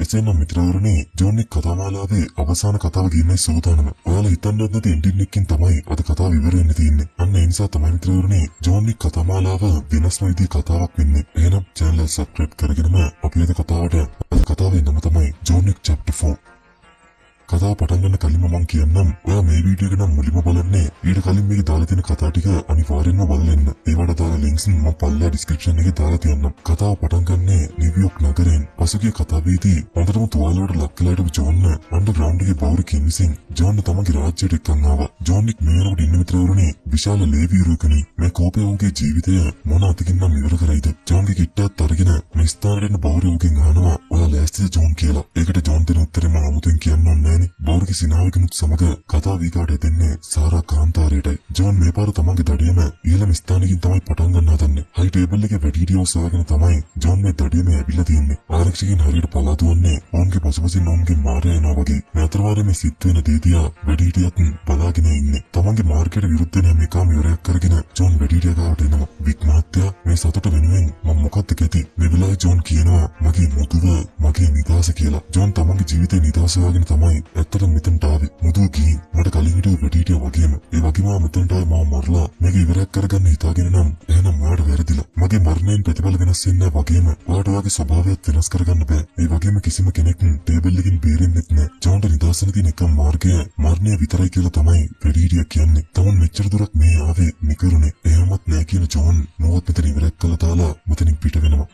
කෙසේනම් මිත්‍රවරුනි John එක් කතාමාලාවේ අවසාන කතාව ගෙන්නයි සූදානම. ඔයාලා හිතන්නේ නැති එන්ඩින් එකකින් තමයි අද කතාව ඉවර වෙන්න තියෙන්නේ. අන්න ඒ නිසා තමයි මිත්‍රවරුනි ජෝන් එක් කතාමාලාව වෙනස්ම විදිහේ කතාවක් වෙන්නේ. එහෙනම් channel එක subscribe කරගෙනම අපි අද කතාවේ නම තමයි ජෝන් එක් chapter 4. කතාව පටන් ගන්න කලින්ම මම කියන්නම් ඔයා මේ වීඩියෝ එක නම් මුලින්ම බලන්නේ ඊට කලින් මේකේ දාලා තියෙන කතා ටික අනිවාර්යෙන්ම බලන්න. ඒවට දාලා links මම පල්ලා description එකේ දාලා තියන්නම්. කතාව පටන් ගන්නේ නිව්යෝක් නගරයෙන්. පසුගිය කතාවේදී හොඳටම තුවාලවලට ලක් වෙලා හිටපු ජෝන් අන්ඩර්ග්‍රවුන්ඩ් එකේ බෞර් කින්සින් ජෝන් තමන්ගේ රාජ්‍යයට එක්කන් ආවා. ජෝන් එක් මේ වෙනකොට ඉන්න මිත්‍රවරුනි විශාල ලේවිරුකණි මේ කෝපයෝගේ ජීවිතය මොන අතකින් නම් ඉවර කරයිද? ජෝන්ගේ කිට්ටත් අරගෙන මේ ස්ථානයේ බෞරයෝගෙන් අහනවා ඔයා ලෑස්තිද ජෝන් කියලා. ඒකට ජෝන් දෙන උත්තරේ මම 아무තෙන් කියන්න ඕනේ බෞර්ගේ සිනාවකනුත් සමග කතා වීකාට දෙන්නේ සාරා කාන්තාරයටයි. ජෝන් මේ පාර තමන්ගේ දඩියම ඉහළම ස්ථානයකින් තමයි පටන් ගන්න හදන්නේ. හයි ටේබල් එකේ වැඩිහිටියෝ සොයාගෙන තමයි ජෝන් මේ දඩියම ඇවිල්ලා තියෙන්නේ. ආරක්ෂකයන් හරියට පලාතු වන්නේ ඔවුන්ගේ පසුපසින් ඔවුන්ගේ මාරය යනවා වගේ. මේ අතරවාරේ මේ සිත් වෙන දේ දිහා වැඩිහිටියත් බලාගෙන ඉන්නේ. තමන්ගේ මාර්ගයට විරුද්ධ වෙන හැම එකම ඉවරයක් කරගෙන ජෝන් වැඩිහිටියා ගාවට එනවා. වික් මහත්තයා මේ සතුට වෙනුවෙන් මම මොකක්ද කැති? මේ වෙලාවේ ජෝන් කියනවා මගේ මුදුව මගේ නිදහස කියලා. ජෝන් තමන්ගේ ජීවිතේ නිදහස හොයාගෙන තමයි ඇත්තටම මෙතනට ආවේ. මුදුව ගිහින් මට කලින් හිටපු වැඩිහිටියා වගේම ඒ වගේම මෙතනට ආවේ මම මරලා මේක ඉවරයක් කරගන්න හිතාගෙන නම් එහෙනම් මාට වැරදිලා. මගේ මරණයෙන් ප්‍රතිඵල වෙනස් වෙන්නේ වගේම ඔයාට ඔයාගේ ස්වභාවයත් වෙනස් කරගන්න බෑ. ඒ වගේම කිසිම කෙනෙක් ටේබල් එකකින් බේරෙන්නෙත් නෑ. ජෝන්ට නිදහසන තියෙන එකම මාර්ගය මරණය විතරයි කියලා තමයි වැඩිහිටියා කියන්නේ. තමන් මෙච්චර දුරක් මේ ආවේ නිකරුණේ. එහෙමත් නෑ කියන ජෝන් මොකද මෙතන ඉවරයක් කළා දාලා මෙතනින් පිට වෙනවා.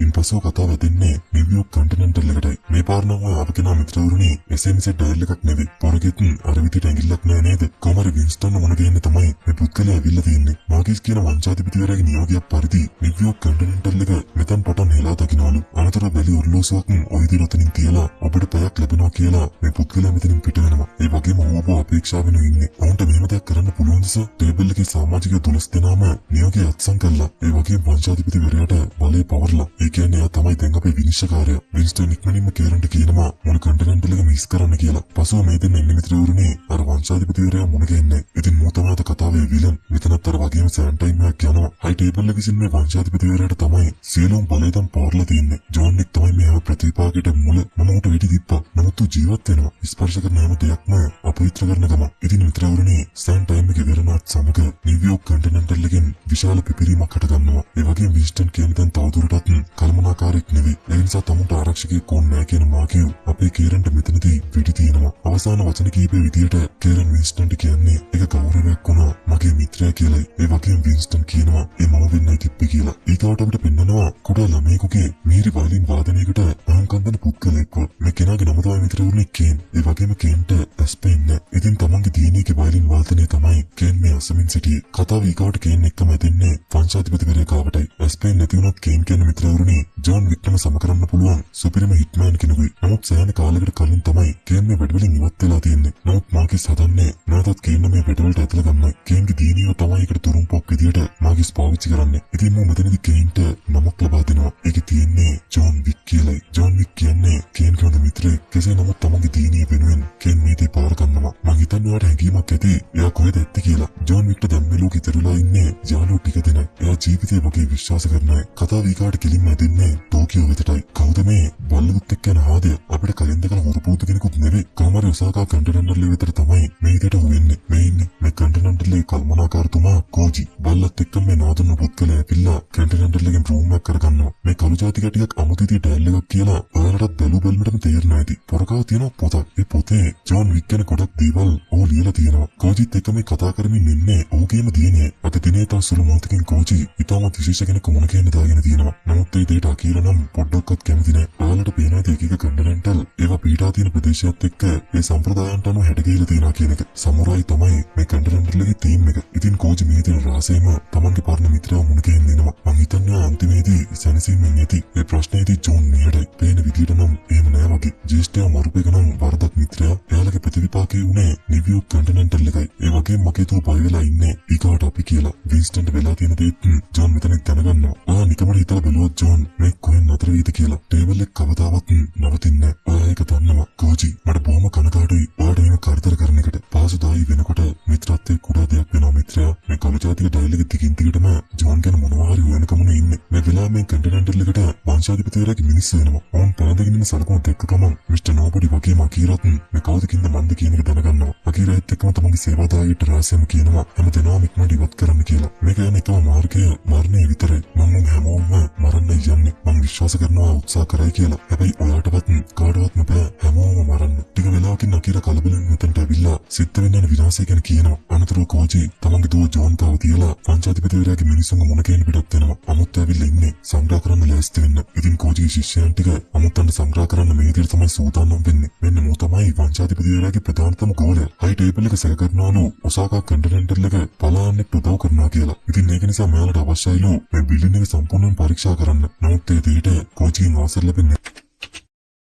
ඉන්පසු කතාව දෙන්නේ නිව්යෝක් කන්ටිනෙන්ටල් එකටයි. මේ පාර නම් ඔය අපේ කෙනා මිත්‍රවරුනි SMS ඩයල් එකක් නෙවෙයි. පොරගෙත් අර විදිහට ඇඟිල්ලක් නෑ නේද? කොමර වින්ස්ටන් මොන ගේන්නේ තමයි මේ පුත්කලයා ඇවිල්ලා තින්නේ. මාකිස් කියන වංශාධිපතිවරයාගේ නියෝගයක් පරිදි නිව්යෝක් කන්ටිනෙන්ටල් එක මෙතන පටන් හෙලා දකින්නවලු. අනතුර බැලි ඔර්ලෝසුවක් ඔය විදිහට උතනින් තියලා ඔබට පැයක් ලැබෙනවා කියලා මේ පුත්කලයා මෙතනින් පිට වෙනවා. ඒ වගේම ඌව අපේක්ෂාවෙන් ඉන්නේ. ඔවුන්ට මෙහෙම දෙයක් කරන්න පුළුවන් නිසා ටේබල් එකේ සමාජික 12 දෙනාම නියෝගය අත්සන් කළා. ඒ වගේම වංශාධිපතිවරයාට බලය පවර්ලා කියන්නේ තමයි දැන් අපේ විනිශ්චයකාරයා වින්ස්ටන් ඉක්මනින්ම කේරන්ට කියනවා මොන කන්ටිනෙන්ටල් එක මිස් කරන්න කියලා. පසුව මේ දෙන්න එන්නේ මිත්‍රවරුනි අර වංශාධිපතිවරයා මුණ ගැහෙන්නේ. ඉතින් මෝ තමයි අද කතාවේ විලන්. මෙතනත් අර වගේම සෑන්ටයිම් එකක් යනවා. හයි ටේබල් එකේ සිටින මේ වංශාධිපතිවරයාට තමයි සියලුම බලය දැන් පවර්ලා තියෙන්නේ. ජෝන් එක් තමයි මේ ප්‍රතිපාකයට මුල මම උට වෙඩි තිබ්බා. නමුත් ඌ ජීවත් වෙනවා. ස්පර්ශ කරන හැම දෙයක්ම අපවිත්‍ර කරන ගම. ඉතින් මිත්‍රවරුනි සෑන්ටයිම් එකේ වෙරණාත් සමග නිව්යෝක් කන්ටිනෙන්ටල් එකෙන් විශාල පිපිරීමක් හට ගන්නවා. ඒ වගේම වින්ස්ටන් කියන්නේ දැන් තවදුරටත් කල්මනාකාරයක් නෙවෙයි. ඒ නිසා තමුන්ට ආරක්ෂකයෙක් ඕනේ නැහැ කියන මාකියු අපේ කේරන්ට මෙතනදී පිටි තියෙනවා. අවසාන වචන කීපේ විදියට කේරන් වින්ස්ටන්ට කියන්නේ ඒක ගෞරවයක් වුණා මගේ මිත්‍රයා කියලායි. ඒ වගේම වින්ස්ටන් කියනවා ඒ මම වෙන්නයි තිබ්බේ කියලා. ඊට අපිට පෙන්නනවා කුඩා ළමයෙකුගේ මීරි වයලින් වාදනයකට අහංකන්දන පුද්ගලයෙක්ව. මේ කෙනාගේ නම තමයි මිත්‍රවරුනි කේන්. ඒ වගේම කේන්ට ඇස්පෙන් නැහැ. ඉතින් තමන්ගේ දියණියගේ වයලින් වාදනය තමයි කේන් මේ අසමින් සිටියේ. කතාව ඊගාවට කේන් එක්කම දෙන්නේ වංශාධිපතිවරයා ගාවටයි. ඇස්පෙන් නැති වුණොත් කේන් කියන මිත්‍රවරුනි ජෝන් වික්ටම සම කරන්න පුළුවන් සුපිරිම හිට්මෑන් කෙනෙකුයි. නමුත් සෑහෙන කාලයකට කලින් තමයි කේන් මේ වැඩවලින් ඉවත් වෙලා තියෙන්නේ. නමුත් මාකිස් හදන්නේ නැවතත් කේන් මේ වැඩවලට ඇතුළ ගන්නයි. කේන්ගේ දියණියව තමයි ඒකට තුරුම්පොක් විදියට මාකිස් පාවිච්චි කරන්නේ. ඉතින් මම මෙතනදී කේන්ට නමක් ලබා දෙනවා. ඒකේ තියෙන්නේ ජෝන් වික් කියලායි. ජෝන් වික් කියන්නේ කේන් කියන මිත්‍රයෙක්. කෙසේ නමුත් තමන්ගේ දියණිය වෙනුවෙන් කේන් මේ දේ පාර ගන්නවා. මම හිතන්නේ ඔයාට හැඟීමක් ඇති එයා කොහෙද ඇත්තේ කියලා. ජෝන් වික්ට දැන් මේ ලෝකෙ ඉතුරුලා ඉන්නේ යාළුවෝ ටික දෙනයි. එයා ජීවිතේ වගේ විශ්වාස කරන අය. කතාව ඊකාට කෙලින්ම දෙන්නේ ටෝකියෝ වෙතටයි. කවුද මේ බල්ලුත් එක්ක යන හාදය? අපිට කලින් දැකලා හුරුපුරුදු කෙනෙකුත් නෙවෙයි. කොහමද ඔසාකා කන්ටිනෙන්ටල් විතර තමයි මේ විදියට හුවෙන්නේ. මේ ඉන්නේ මේ කන්ටිනෙන්ටල් කල්මනාකාරතුමා කෝජි. බල්ලත් එක්ක මේ නාදුන පුත්කලයා ඇවිල්ලා කන්ටිනෙන්ටල් එකෙන් රූම් එකක් කරගන්නවා. මේ කළු ජාති කටියක් අමුතිතිය ඩයල් එකක් කියලා ඔයාලට බැලු බැලමටම තේරෙනවා ඇති. පොරකාව තියෙන පොතක්. ඒ පොතේ ජෝන් වික් ගැන ගොඩක් දේවල් ඕ ලියලා තියෙනවා. කෝජිත් එක්ක මේ කතා කරමින් ඉන්නේ ඔහුගේම දියණිය. අද දිනේ තව සුළු මොහොතකින් කෝජි ඊටම විශේෂ කෙනෙක් මොන කියන්නේ දාගෙන තියෙනවා. නමුත් ඒ දෙයට අකීර නම් පොඩ්ඩක්වත් කැමති නෑ. ඔයාලට පේනවා එක එක කන්ටිනෙන්ටල් ඒවා පීඩා තියෙන ප්‍රදේශයත් එක්ක ඒ සම්ප්‍රදායන්ට අනුව හැඩ ගහලා තියෙනවා කියන එක. සමුරායි තමයි මේ කන්ටිනෙන්ටල් එකේ තීම් එක. ඉතින් කෝජි මේ තියෙන රාසයම තමන්ගේ පරණ මිත්‍රයා මුණ ගැහෙන්න එනවා. මං හිතන්නේ අන්තිමේදී සැනසීමෙන් ඇති. ඒ ප්‍රශ්නේදී ජෝන් නියඩයි. පේන විදියට නම් එහෙම නෑ වගේ. ජේෂ්ඨයා මරුපේක නම් වරදක් මිත්‍රයා. එයාලගේ ප්‍රතිවිපාකේ උනේ නිව්යෝක් කන්ටිනෙන්ටල් එකයි. ඒ වගේම මගේ තුව බය වෙලා ඉන්නේ ඊකාට අපි කියලා. වින්ස්ටන්ට වෙලා තියෙන දේත් ජෝන් මෙතන දැනගන්නවා. ඔයා නිකමට හිතලා බලුවොත් ජෝන් මේ කොහෙන් නතර වෙයිද කියලා. ටේබල් එක කවදාවත් නවතින්නේ නැහැ. ඔයා ඒක දන්නවා. කෝජි මට බොහොම කනගාටුයි. ඔයාට එහෙම කරදර කරන එකට. පාසුදායි වෙනකොට මිත්‍රත්වයේ කුඩා දෙයක් වෙනවා මිත්‍රයා මේ කළු ජාතික ඩයල් එක දිගින් දිගටම ජෝන් ගැන මොනවා හරි හොයනකම ඉන්නේ. මේ වෙලාවේ මේ කන්ටිනෙන්ටල් එකට වංශාධිපතිවරයාගේ මිනිස්සු එනවා. ඔවුන් පැනදගෙන ඉන්න සලකුණ දැක්ක ගමන් මිස්ටර් නෝබඩි වගේම අකීරත් මේ කවුද කින්ද මන්ද කියන එක දැනගන්නවා. අකීරාත් එක්කම තමන්ගේ සේවාදායකට රහස්‍යම කියනවා හැමදෙනාම ඉක්මනට ඉවත් කරන්න කියලා. මේක යන එකම මාර්ගය මරණය විතරයි. මම හැමෝම මරන්න යන්නේ. මම විශ්වාස කරනවා උත්සාහ කරයි කියලා. හැබැයි ඔයාටවත් කාටවත්ම බෑ හැමෝම මරන්න. ටික වෙලාවකින් අකීරා කලබලෙන් මෙතනට ඇවිල්ලා සිද්ධ වෙන්න යන විනාශය ගැන කියනවා. අනතුරුව කෝචි තමන්ගේ දුව ජෝන් තාව තියලා වංශාධිපතිවරයාගේ මිනිස්සුන්ව මුණ ගැහෙන්න පිටත් වෙනවා. අමුත් ඇවිල්ලා ඉන්නේ සංග්‍රහ කරන්න ලෑස්ති වෙන්න. ඉතින් කෝචිගේ ශිෂ්‍යයන් ටික අමුත්තන්ට සංග්‍රහ කරන්න මේ විදිහට තමයි සූදානම් වෙන්නේ. මෙන්න මෝ තමයි වංශාධිපතිවරයාගේ ප්‍රධානතම ගෝලයා. හයි ටේබල් එක සැක කරනවලු ඔසාකා කන්ටිනෙන්ටල් එක පලාන්නට උදව් කරනවා කියලා. ඉතින් ඒක නිසා මෙයාලට අවශ්‍යයිලු මේ බිල්ඩින් එක සම්පූර්ණයෙන් පරීක්ෂා කරන්න. නමුත් ඒ දෙයට කෝචිගෙන් අවසර ලැබෙන්නේ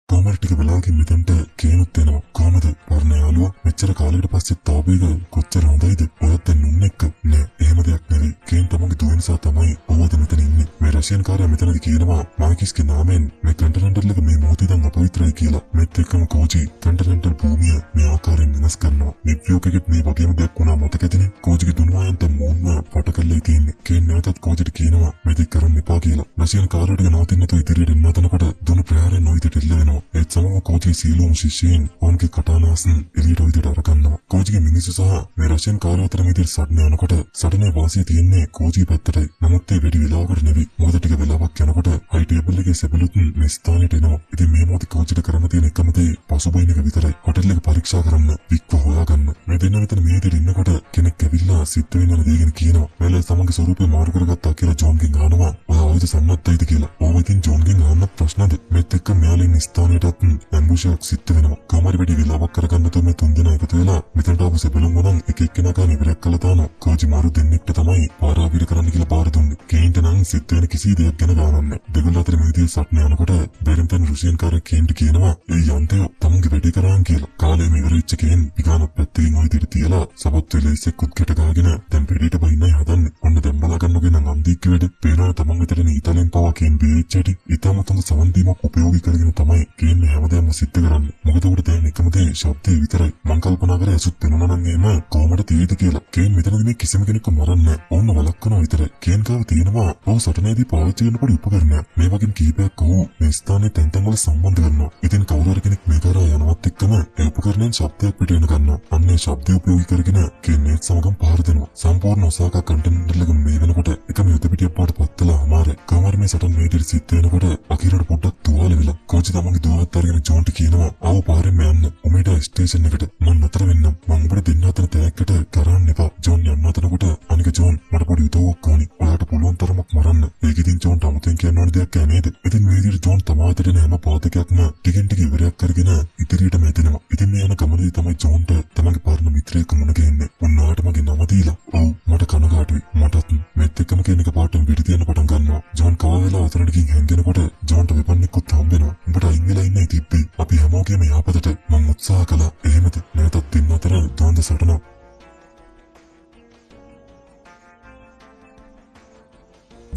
කොහමද ටික වෙලාවකින් මෙතනට කේනුත් එනවා. කොහමද පරණ යාළුවා මෙච්චර කාලයකට පස්සේ තාපේක කොච්චර හොඳයිද? ඔයත් දැන් නුන් එක්ක නෑ. එහෙම දෙයක් නෙවෙයි. කේන් තමන්ගේ දුව නිසා තමයි ඔවද මෙතන ඉන්නේ. මේ රෂියන් කාර්යය මෙතනදී කියනවා මාකිස්ගේ නාමයෙන් මේ කන්ටිනෙන්ටල් එක මේ මොහොතේ දැන් අපවිත්‍රයි කියලා. මේත් එක්කම කෝචි කන්ටිනෙන්ටල් භූමිය මේ ආකාරයෙන් වෙනස් කරනවා. නිව්යෝක් එකෙත් මේ වගේම දෙයක් වුණා මතකද? කෝචිගේ දුනුවායන්ට මොන්ව ෆොටෝ කරලා තියෙන්නේ. කේන් නැවතත් කෝචිට කියනවා මේ දෙයක් කරන්න එපා කියලා. රෂියන් කාර්යයට නවතින්න නැතුව ඉදිරියට එන්න හදනකොට දුනු ප්‍රහාරයෙන් නොයිතට එල්ල වෙනවා. ඒත් සමග කෝචි සීලෝම් ශිෂ්‍යයන් ඔවුන්ගේ කටානාසන් එළියට ඔයිතට අරගන්නවා. කෝචිගේ මිනිස්සු සහ මේ රෂියන් කාර්යය අතර මේ සටන යනකොට සටනේ වාසිය තියෙන්නේ කෝචි පැත්තටයි. නමුත් ඒ වැඩි වෙලාවකට නෙවෙයි. මොකද ටික වෙලාවක් යනකොට හයි ටේබල් එකේ සෙබළුත් මේ ස්ථානෙට එනවා. ඉතින් මේ මොහොතේ කෝචිට කරන්න තියෙන එකම දේ පසුබිම් එක විතරයි. හොටෙල් එක පරීක්ෂා කරන්න, වික්ව හොයාගන්න. මේ දෙන්න මෙතන මේ විදිහට ඉන්නකොට කෙනෙක් ඇවිල්ලා සිත් වෙන දේ ගැන කියනවා. මෙල තමන්ගේ ස්වරූපේ මාරු කරගත්තා කියලා ජෝන්ගෙන් අහනවා. ඔයා ආයුධ සන්නද්ධයිද කියලා. ඕව ඉතින් ජෝන්ගෙන් අහන්න ප්‍රශ්නද? මේත් එක්ක මෙයාලා ඉන්න ස්ථානෙටත් ඇම්බුෂයක් සිද්ධ වෙනවා. කවමාරි වැඩි වෙලාවක් කරගන්න තුමේ තුන්දෙනා එකතු වෙලා මෙතනට ආපු සෙබළුන් වුණන් එක එක්කෙනා ගන්න ඉවරයක් කළා දානවා. කෝචි මාරු දෙන්නෙක්ට තමයි පාරාවිර කරන්න කියලා බාර දුන්නේ. කේන්ට නම් සිත් වෙන කිසි දෙයක් ගැන ගානක් නැහැ. දෙගොල්ල අතර මේ විදිහේ සටන යනකොට බෙරෙන්තන් රුසියන් කාර්ය කේන්ට කියනවා ඒ යන්තය තමන්ගේ වැඩේ කරාන් කියලා. කාලේ මේ ඉවරෙච්ච කේන් විගාන පැත්තකින් ওই දිට තියලා සපත් වෙලෙසෙක් කුත් ගාගෙන දැන් පිළිට බහින්නයි හදන්නේ. ඔන්න දැන් බලා ගන්නගෙන නම් අන්දික්ක වැඩ පේනවා තමන් විතරනේ ඊතලෙන් පවා කේන් බේච්චටි. ඊටම තුන් සමන්දීමක් උපයෝගී කරගෙන තමයි කේන් හැමදේම සිද්ධ කරන්නේ. මොකද උඩ දැන් එකම දේ ශබ්දේ විතරයි. මං කල්පනා කරේ ඇසුත් වෙනවා නම් එහෙම කොහමද තියෙද කියලා. කේන් මෙතනදී මේ කිසිම කෙනෙක්ව මරන්නේ ඕන්න වලක්වනවා විතරයි. කේන් ගාව තියෙනවා ඔව් සටනේදී පාවිච්චි කරන පොඩි උපකරණයක්. මේ වගේ කීපයක් ඔව් මේ ස්ථානයේ තැන් තැන් වල සම්බන්ධ කරනවා. ඉතින් කවුරු හරි කෙනෙක් මේ කරා යනවත් එක්කම ඒ උපකරණයෙන් ශබ්දයක් පිට වෙන ගන්නවා. අන්නේ ශබ්දය උපයෝගී කරගෙන කේන් සමගම පාර දෙනවා. සම්පූර්ණ ඔසාකා කන්ටිනෙන්ටල් එක මේ වෙනකොට එකම යුද පිටියක් පාට පත්තලා අමාරයි. කවමාරි මේ සටන් මේ විදිහට සිද්ධ වෙනකොට අකිරට පොඩ්ඩක් තුවාල වෙලා කෝචි තමන්ගේ දුවත් අරගෙන ජෝන්ට කියනවා ආව පාරෙන් යන්න. උමේට ස්ටේෂන් එකට මම නතර වෙන්නම්. මම ඔබට දෙන්න අතර තෑග්ගට කරන්න එපා. ජෝන් යන්න හදනකොට අනික ජෝන් මට පොඩි උදව්වක් ඕනි. ඔයාට පුළුවන් තරමක් මරන්න. ඒක ඉතින් ජෝන්ට අමුතෙන් කියන්න ඕන දෙයක් නේද? ඉතින් මේ විදිහට ජෝන් තමාතට එන හැම පාදකයක්ම ටිකෙන් ටික ඉවරයක් කරගෙන ඉදිරියට මෙතෙනවා. ඉතින් මේ යන ගමනේදී තමයි ජෝන්ට තමන්ගේ පරණ මිත්‍රයෙක් මුණ ගැහෙන්නේ. උන්නාට මගේ නම දීලා ඔව් මට කනගාටුයි. මටත් මෙත් එක්කම කෙනෙක් පාටම පිට තියන්න පටන් ගන්නවා. ජෝන් කව වෙලා අතරට ගිහින් හැංගෙනකොට ජෝන්ට වෙපන්නෙකුත් හම්බෙනවා. උඹට අයින් වෙලා ඉන්නේ තිබ්බේ. අපි හැමෝගෙම යහපතට මම උත්සාහ කළා. එහෙමද? නැවතත් දෙන්න අතර දොන්ද සටනක්.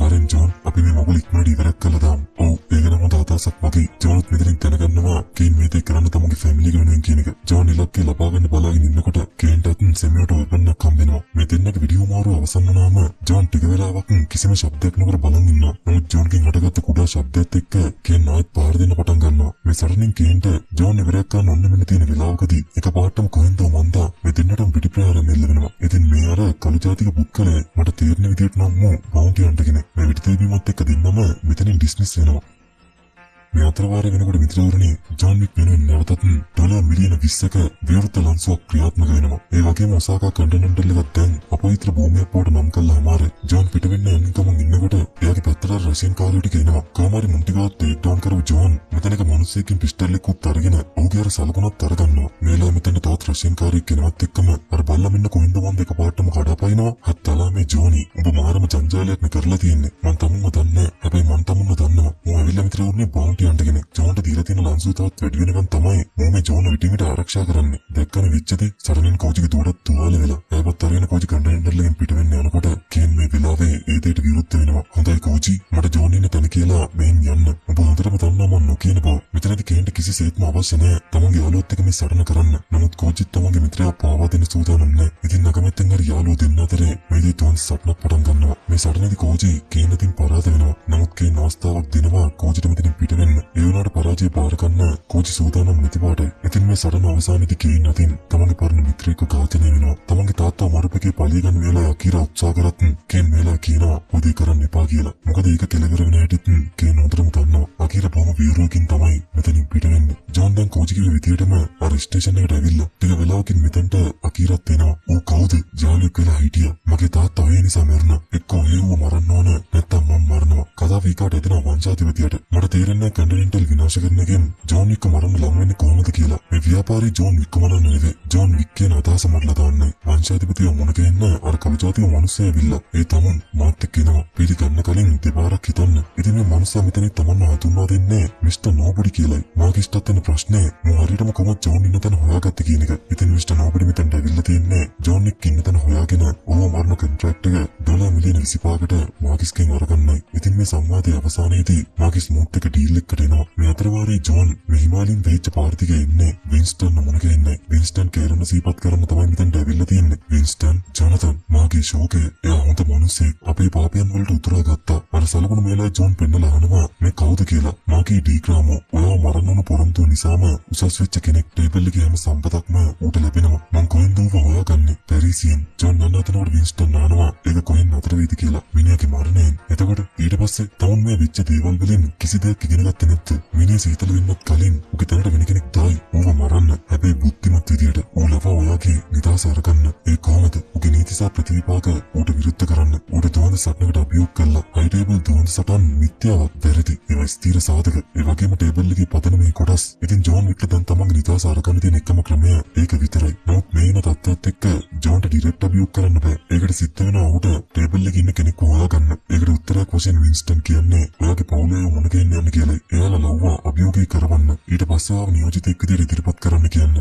වරෙන් ජෝන් අපි මේ මගුල ඉක්මනට ඉවරක් කළා දාමු. ඔව් ඒක නම් හොඳ අදහසක් වගේ. ජෝන්ත් මෙතනින් දැනගන්නවා කේන් මේ දෙයක් කරන්න තමන්ගේ ෆැමිලි එක වෙනුවෙන් කියන එක. ජෝන් ඉලක්කය ලබා ගන්න බලාගෙන ඉන්නකොට කේන්ටත් සෙමියට වෙපන්නක් හම්බෙනවා. මේ දෙන්නගේ වීඩියෝ මාරුව අවසන් වුණාම ජෝන් ටික වෙලාවක් කිසිම ශබ්දයක් නොකර බලන් ඉන්නවා. නමුත් ජෝන්ගෙන් හටගත්ත කුඩා ශබ්දයත් එක්ක කේන් ආයෙත් පාර දෙන්න පටන් ගන්නවා. මේ සටනින් කේන්ට ජෝන් ඉවරයක් ගන්න ඔන්න මෙන්න තියෙන වෙලාවකදී එකපාරටම කොහෙන්ද මන්දා මේ දෙන්නටම පිටිප්‍රහාර මෙල්ල වෙනවා. ඉතින් මේ අර කළු ජාතික පුත්කලේ මට තේරෙන විදිහට නම් මෝ බවුන්ටි හන්ට් කෙනෙක්. මේ විදිහට එක්ක දෙන්නම මෙතනින් ඩිස්මිස් වෙනවා. මේ අතරවාරය වෙනකොට මිත්‍රවරුනි ජෝන් වික් වෙනුවෙන් නැවතත් ඩොලර් මිලියන 20ක විවෘත ලන්සුවක් ක්‍රියාත්මක වෙනවා. ඒ වගේම ඔසාකා කන්ටිනෙන්ටල් එකත් දැන් අපවිත්‍ර භූමියක් බවට නම් කළා අමාරයි. ජෝන් පිට වෙන්න යන ගමන් ඉන්නකොට එයාගේ පැත්තට රෂියන් කාර්යෝ ටික එනවා. කවමාරි මුන්ටිගාවත් ටේක් ඩවුන් කරපු ජෝන් මෙතනක මිනිස්සෙක්ගෙන් පිස්ටල් එකකුත් අරගෙන ඔහුගේ අර සලකුණත් අරගන්නවා. මේලා මෙතන තවත් රෂියන් කාර්යයක් එනවත් එක්කම අර බල්ලා මෙන්න කොහෙන්ද වන්ද එකපාරටම කඩාපයින්නවා. හත්තලා මේ ජෝනි උඹ මාරම ජංජාලයක් නේ කරලා තියෙන්නේ. මං තමුන්ව දන්නේ. හැබැයි මං තමුන්ව දන්නවා. මම ඇවිල්ලා මිත්‍රවරුනි බවුන්ටි හන්ට් කෙනෙක්. ජෝන්ට දීලා තියෙන චාන්සු තවත් වැඩි වෙනකන් තමයි මම මේ ජෝන් විටිමිට ආරක්ෂා කරන්නේ. දැක්කම වෙච්චදී සඩනෙන් කෝජිගේ දුවටත් තුවාල වෙලා. ඒවත් අරගෙන කෝජි කන්ටේනර්ලෙන් පිට වෙන්න යනකොට කේන් මේ වෙලාවේ ඒ දෙයට විරුද්ධ වෙනවා. හොඳයි කෝජි මට ජෝන් ඉන්න තැන කියලා මෙන් යන්න. ඔබ හොඳටම දන්නවා මම නොකියන බව. මෙතනදී කේන්ට කිසිසේත්ම අවශ්‍ය නැහැ. තමන්ගේ යාළුවොත් එක්ක මේ සටන කරන්න. නමුත් කෝජිත් තමන්ගේ මිත්‍රයා පාවා දෙන්න සූදානම් නැහැ. ඉතින් නගමැත්තෙන් හරි යාළුවෝ දෙන්න අතරේ මේ දෙය තුන් සටනක් පටන් ගන්නවා. මේ සටනේදී කෝජි කේන් අතින් පරාද වෙනවා. නමුත් කේන් අවස්ථාවක් දෙනවා කෝජිට මෙතනින් පිට වෙන්න. ඒ වුණාට පරාජය බාර ගන්න කෝජි සූදානම් නැති පාටයි. ඉතින් මේ සටන අවසානයේදී කේන් අතින් තමන්ගේ පරණ මිත්‍රයෙක්ව ඝාතනය වෙනවා. තමන්ගේ තාත්තා මරුපකේ පලිය ගන්න වෙලාව අකීරා උත්සාහ කරත් කේන් මේලා කියනවා උදේ කරන්න එපා කියලා. මොකද ඒක කෙලවර වෙන හැටිත් කේන් හොඳටම දන්නවා. අකීරා බොහොම වීරෝකින් තමයි මෙතනින් පිට වෙන්නේ. ජෝන් දැන් කෝජිගේ විදියටම අර ස්ටේෂන් එකට ඇවිල්ලා ටික වෙලාවකින් මෙතනට අකීරාත් එනවා. ඌ කවුද? ජාලියෙක් වෙලා හිටියා. මගේ තාත්තා ඔය නිසා මැරුණා. එක්කෝ ඒව මරන්න ඕන නැත්තම් මම මරනවා. කතාව ඊකට එතන වංශාධිපතියට. මට තේරෙන්නේ කන්ටිනෙන්ටල් විනාශ කරන එකෙන් ජෝන් වික්ක මරන්න ලඟ වෙන්නේ කොහොමද කියලා. මේ ව්‍යාපාරී ජෝන් වික්ක මරන්න නෙවෙයි. ජෝන් වික් කියන අදහස මරලා දාන්නයි. වංශාධිපතිව මොන ගේන්න අර කවිජාතික මිනිස්සු ඇවිල්ලා ඒ තමුන් මාත් එක්ක එනවා. පිළිගන්න කලින් දෙපාරක් හිතන්න. ඉතින් මේ මිනිස්සු මෙතනින් තමන්ව හඳුන්වා දෙන්නේ මිස්ටර් නෝබඩි කියලායි. මාකිස්ටත් වෙන ප්‍රශ්නේ මම හරියටම කොහොමද ජෝන් ඉන්න තැන හොයාගත්තේ කියන එක. ඉතින් මිස්ටර් නෝබඩි මෙතනට ඇවිල්ලා තියන්නේ ජෝන් එක්ක ඉන්න තැන හොයාගෙන ඕව මරණ කොන්ට්‍රැක්ට් එක ඩොලර් මිලියන 25කට මාකිස්ගෙන් අරගන්නයි. ඉතින් මේ සංවාදයේ අවසානයේදී මාකිස් මූට් එක ඩීල් එකකට එනවා. මේ අතරවාරේ ජෝන් මේ හිමාලයින් වෙච්ච පාර්ටික ඉන්නේ වින්ස්ටන් මොන කියන්නේ. වින්ස්ටන් කේරන සීපත් කරන්න තමයි මෙතනට ඇවිල්ලා තියන්නේ. වින්ස්ටන් ජොනතන් මාගේ ෂෝකේ එයා හොඳ මිනිස්සෙක්. අපේ පාපයන් වලට උතුරා ගත්තා. අර සලකුණු මේලා ජෝන් පෙන්නලා අහනවා මේ කවුද කියලා. මාගේ ඩීග්‍රාමෝ ඔයාව මරන්න ඕන පොරොන්දු නිසාම උසස් වෙච්ච කෙනෙක් ටේබල් එකේ හැම සම්පතක්ම ඌට ලැබෙනවා. මං කොහෙන්ද ඌව හොයාගන්නේ? පැරිසියෙන්. ජෝන් නන්නතනෝට වින්ස්ටන් අහනවා ඒක කොහෙන් නතර වෙයිද කියලා. මිනිහාගේ මරණයෙන්. එතකොට ඊට පස්සේ තමුන් මේ වෙච්ච දේවල් වලින් කිසි දෙයක් ඉගෙන ගත්තේ නැත්ද? මිනිහ සීතල වෙන්නත් කලින් උගේ තැනට වෙන කෙනෙක් දායි ඌව මරන්න. හැබැයි බුද්ධිමත් විදියට ඌ ලවා ඔයාගේ නිදහස අරගන්න. ඒ කොහොමද? උගේ නීති සහ ප්‍රතිවිපාක ඌට විරුද්ධ කරන්න. ඌට දුවන සටනකට අභියෝග කළා. හයි ටේබල් දුවන සටන් මිත්‍යාවක් වැරදි. ඒවා ස්ථිර සාධක. ඒ වගේම ටේබල් එකේ පතන මේ කොටස්. ඉතින් ජෝන් වික්ක දැන් තමන්ගේ නිදහස අරගන්න තියෙන එකම ක්‍රමය ඒක විතරයි. නමුත් මේ ඉන තත්ත්වයට එක්ක ජෝන්ට ඩිරෙක්ට් අභියෝග කරන්න බෑ. ඒකට සිද්ධ වෙනවා ඌට ටේබල් එකේ ඉන්න කෙනෙක්ව හොයාගන්න. ඒකට උත්තරයක් වශයෙන් වින්ස්ටන් කියන්නේ ඔයාගේ පවුලේ මොන කෙනෙක් යන්න කියලායි. එයාලා ලව්වා අභියෝගය කරවන්න. ඊට පස්සේ ආව නියෝජිතෙක් විදියට ඉදිරිපත් කරන්න කියන්න.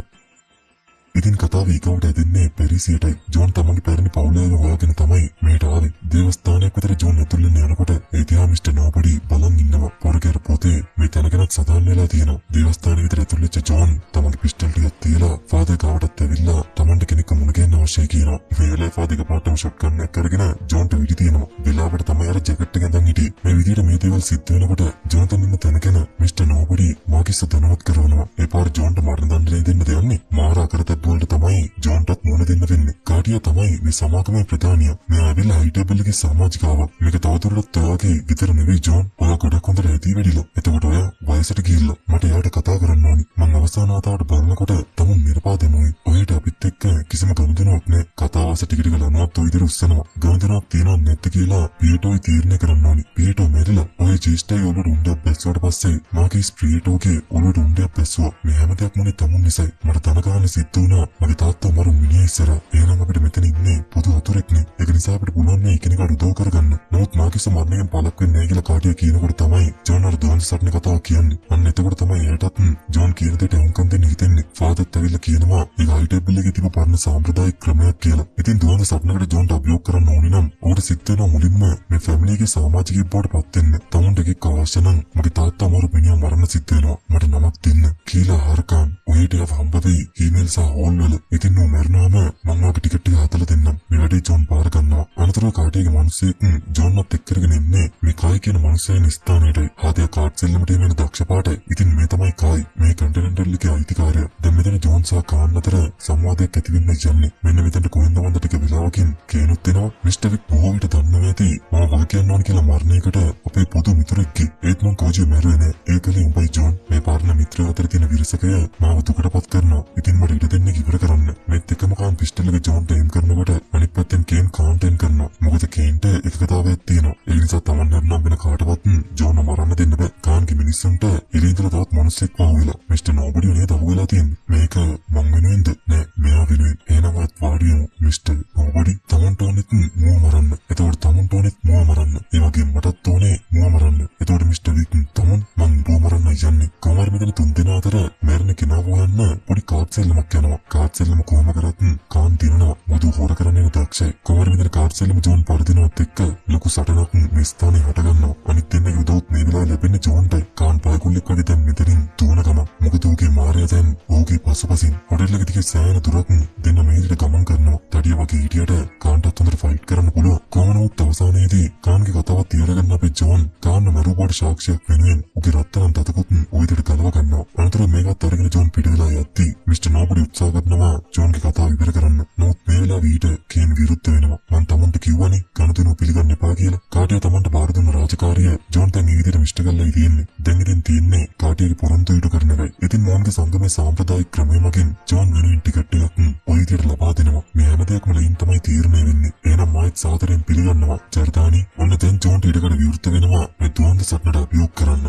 ඉතින් කතාව ඊගොඩ ඇදෙන්නේ පැරිසියටයි. ජෝන් තමන්ගේ පැරණි පවුලේ හොයාගෙන තමයි මේට ආවේ. දේවස්ථානයක් විතර ජෝන් ඇතුල් වෙන්න යනකොට ඒතියා මිස්ටර් නෝබඩි බලන් ඉන්නවා. පොරකර පොතේ මේ තැනකනත් සදාන් වෙලා තියෙනවා. දේවස්ථානයේ විතර ඇතුල් වෙච්ච ජෝන් තමන්ගේ පිස්ටල් ටිකක් තියලා ෆාදර් ගාවටත් ඇවිල්ලා තමන්ට කෙනෙක් මුණ ගැහෙන්න අවශ්‍යයි කියනවා. මේ වෙලාවේ ෆාදර් පාටම ෂොට් ගන්න එක කරගෙන ජෝන්ට විදි තියෙනවා. වෙලාවට තමයි අර ජැකට් එක ඇඳන් හිටියේ. මේ විදිහට මේ දේවල් සිද්ධ වෙනකොට ජෝන්තන් ඉන්න තැනකන මිස්ටර් නෝබඩි මාකිස්ස දනවත් කරනවා. ඒ පාර ජෝන්ට මරණ දඬුවම් දෙන්න දෙන්නේ. මාරා කරතත් වලට තමයි ජෝන්ටත් මුණ දෙන්න වෙන්නේ. කාටියා තමයි මේ සමාගමේ ප්‍රධානියා. මෙයා ඇවිල්ලා හයි ටේබල් එකේ සමාජිකාවක්. මේක තවදුරටත් ඔයාගේ ගෙදර නෙවෙයි ජෝන්. ඔයා ගොඩක් හොඳට ඇති වෙඩිලා. එතකොට ඔයා වයසට ගිහිල්ලා මට එයාට කතා කරන්න ඕනි. මං අවසාන ආතාවට බලනකොට තමුන් නිර්පාදෙමුයි. ඔයාට අපිත් එක්ක කිසිම ගනුදෙනුවක් නෑ. කතාවස ටික ගලනවා ඔය විදිහට උස්සනවා. ගනුදෙනුවක් තියනවද නැද්ද කියලා පියටෝයි තීරණය කරන්න ඕනි. පියටෝ මෙරිලා ඔය ජීස්ටයි ඔළුවට උණ්ඩයක් බැස්සුවට පස්සේ මාකිස් පියටෝගේ ඔළුවට උණ්ඩයක් බැස්සුවා. මේ හැම දෙයක්ම උනේ තමුන් නිසායි. මට තන ගහන්න සිද්ධ වුණා. මගේ තාත්තා මරු මිනිහා ඉස්සරහා. එහෙනම් අපිට මෙතන ඉන්නේ පොදු හතුරෙක්නේ. ඒක නිසා අපිට පුළුවන් නේ එකිනෙකාට උදව් කරගන්න. නමුත් මාකිස් මරණයෙන් පළක් වෙන්නේ නැහැ කියලා කාටියා කියනකොට තමයි ජෝන් අර දුවන් සටනේ කතාව කියන්නේ. අන්න එතකොට තමයි එයාටත් ජෝන් කියන දෙයට හුම්කම් දෙන්න හිතෙන්නේ. ෆාදර්ත් ඇවිල්ලා කියනවා ඒක හයි ටේබල් එකේ තිබු පරණ සාම්ප්‍රදායික ක්‍රමයක් කියලා. ඉතින් දුවන් සටනකට ජෝන්ට අභියෝග කරන්න ඕනි නම් ඌට සිද්ධ වෙනවා මුලින්ම මේ ෆැමිලි එකේ සමාජිකයෙක් බවට පත් වෙන්න. තමුන්ට එකෙක් අවශ්‍ය නම් මගේ තාත්තා මරු මිනිහා මරන්න සිද්ධ වෙනවා. මට නමක් දෙන්න කියලා හරකන් ඔයට එයා හම්බ වෙයි ඊමේල් සහ හෝල් වල. ඉතින් නෝ මරනාම මම ඔයාගේ ටිකට් එක හදලා දෙන්නම්. මේ වැඩේ ජෝන් පාර ගන්නවා. අනතුරුව කාටියාගේ මිනිස්සෙක් ජෝන්වත් එක්ක කරගෙන ඉන්නේ මේ කායි කියන මිනිස්සයන් ස්ථානයටයි. හාදියා කාඩ් සෙල්ලමට එන දක්ෂ පාටයි. ඉතින් මේ තමයි කායි. මේ කන්ටිනෙන්ටල් එකේ අයිතිකාරයා. දැන් මෙතන ජෝන් සහ කාන් අතර සංවාදයක් ඇති වෙන්න යන්නේ. මෙන්න මෙතනට කොහෙන්ද වන්ද ටික වෙලාවකින් කේනුත් එනවා. මිස්ටර් වික් බොහෝ විට දන්නවා ඇති. මම වග කියන්න ඕන කියලා මරණයකට අපේ පොදු මිතුරෙක්ගේ. ඒත් මං කෝජිය මැරුවේ නෑ. ඒකලේ උඹයි ජෝන් මේ පාරණ මිත්‍රයෝ අතර තියෙන විරසකය මාව දුකටපත් කරනවා. ඉතින් මට ඉඩ දෙන්න ඉවර කරන්න. මේත් එක්කම කාන් පිස්ටල් එක ජෝන්ට එම් කරනකොට අනිත් පැත්තෙන් කේන් කාන්ට එම් කරනවා. මොකද කේන්ට එකකතාවයක් තියෙනවා. ඒ නිසා තමන් නරනම් වෙන කාටවත් ජෝන් මරන්න දෙන්න බෑ. කාන්ගේ මිනිස්සුන්ට එළිය ඉඳලා තවත් මිනිස්සෙක් පහුවෙලා. මිස්ටර් නෝබඩි නේද අහුවෙලා තියෙන්නේ. මේක මං වෙනුවෙන්ද නෑ මෙයා වෙනුවෙන්. එහෙනම් වාඩියමු මිස්ටර් නෝබඩි. තමන්ට ඕනෙත් මුව මරන්න. එතකොට තමන්ට ඕනෙත් මුව මරන්න. ඒ වගේ මටත් ඕනේ මුව මරන්න. එතකොට මිස්ටර් වික් තමන් මං මුව මරන්න යන්නේ. කොහොමද මෙතන තුන් දෙනා අතර මැරෙන කෙනා හොයන්න පොඩි කාඩ් සෙල්ලමක් යනවා. කාඩ් සෙල්ලම කොහොම කරත් කාන් දිනනවා. මොදු හොර කරන්නේ දක්ෂයි. කොහොමද මෙතන කාඩ් සෙල්ලම ජෝන් පරිදිනවත් එක්ක ලොකු සටනක් මේ ස්ථානේ හටගන්නවා. අනිත් දෙන්නගේ උදව්ත් මේ වෙලාවේ ලැබෙන්නේ ජෝන්ටයි. කාන් පායකුල්ලෙක් වගේ දැන් මෙතනින් දුවන ගම. මොකද ඌගේ මාරයා දැන් ඌගේ පසුපසින් හොටෙල් එක දිගේ සෑහෙන දුරක් දෙන්න මේ විදිහට ගමන් කරනවා. තඩිය වගේ හිටියට කාන්ටත් හොඳට ෆයිට් කරන්න පුළුවන්. කොහොමනොත් අවසානයේදී කාන්ගේ කතාවත් තියාගන්න අපේ ජෝන් කාන්න මරුබෝඩ සාක්ෂියක් වෙනුවෙන් ඌගේ රත්තරන් දතකුත් ওই විදිහට ගලව ගන්නවා. අනතුරු මේකත් අරගෙන ජෝන් පිට වෙලා යද්දී මිස්ටර් නෝබඩි උත්සාහ කරනවා ජෝන්ගේ කතාව ඉවර කරන්න. නමුත් මේ වෙලාවේ ඊට කේන් විරුද්ධ වෙනවා. මං තමන්ට කිව්වනේ ගනුදෙනු පිළිගන්න එපා කියලා. කාටියා තමන්ට බාර දුන්න රාජකාරිය ජෝන් දැන් මේ විදිහට මිස්ටර් ගල්ලා තියෙන්නේ. දැන් ඉතින් තියෙන්නේ කාටියාගේ පොරොන්දු ඉටු කරන එකයි. ඉතින් මොන්ගේ සංගමේ සාම්ප්‍රදායික ක්‍රමය මගින් ජෝන් වෙනුවෙන් ටිකට් එකක් ওই විදිහට ලබා දෙනවා. මේ හැම දෙයක්ම ලයින් තමයි තීරණය වෙන්නේ. එහෙනම් මාත් සාදරයෙන් පිළිගන්නවා. ජර්දානි ඔන්න දැන් ජෝන්ට ඉඩකඩ විවෘත වෙනවා මේ දුවන්ද සටනට අභියෝග කරන්න.